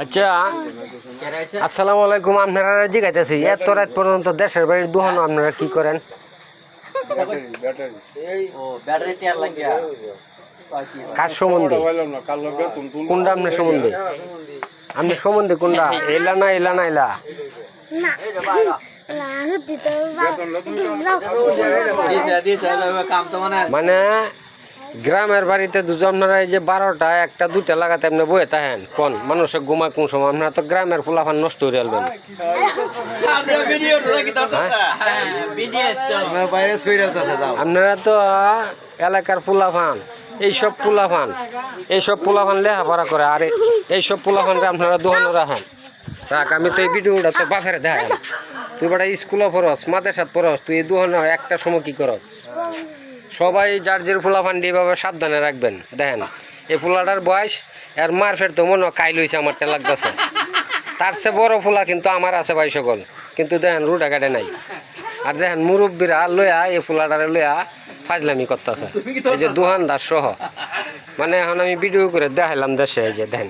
আচ্ছা, আসসালামু আলাইকুম। আপনারা জিজ্ঞাসা এত রাত পর্যন্ত দেশের বাড়ির দুহানো আপনারা কি করেন? কার সম্বন্ধে? কোনটা আপনার সম্বন্ধে? আপনার সম্বন্ধে কোনটা? এলা না এলা না এলা? মানে গ্রামের বাড়িতে দুজন আপনারা এই যে 12টা 1টা 2টা লাগাতে আপনি বয়ে থাকেন কোন মানুষের ঘুমা কোন সময়? আপনারা তো গ্রামের ফুলাফান নষ্ট করে আলবেন। আপনারা তো এলাকার ফুলাফান, এইসব ফুলাফান লেখাপড়া করে, আর এইসব ফুলাফানকে আপনারা দোহানো রাখেন। রাখ, আমি তো এই ভিডিওটা তো বাফের দেখাই। তুই বেটা স্কুলে পড়স, মাদ্রাসাত পড়স, তুই এই দোহানো একটা সময় কি করস? সবাই যার যে ফুলাফান দিয়ে এভাবে সাবধানে রাখবেন। দেখেন এই ফুলাটার বয়স আর মার ফের তো মনে কাইল হয়েছে আমার তে লাগতেছে। তার চেয়ে বড় ফুলা কিন্তু আমার আছে ভাই সকল, কিন্তু দেখেন রুটা কাটে নাই। আর দেখেন মুরব্বীরা লইয়া এই ফুলাটারে লইয়া ফাজলামি করতেছে, এই যে দোহানদার সহ। মানে এখন আমি ভিডিও করে দেখাইলাম দেশে, এই যে দেখেন।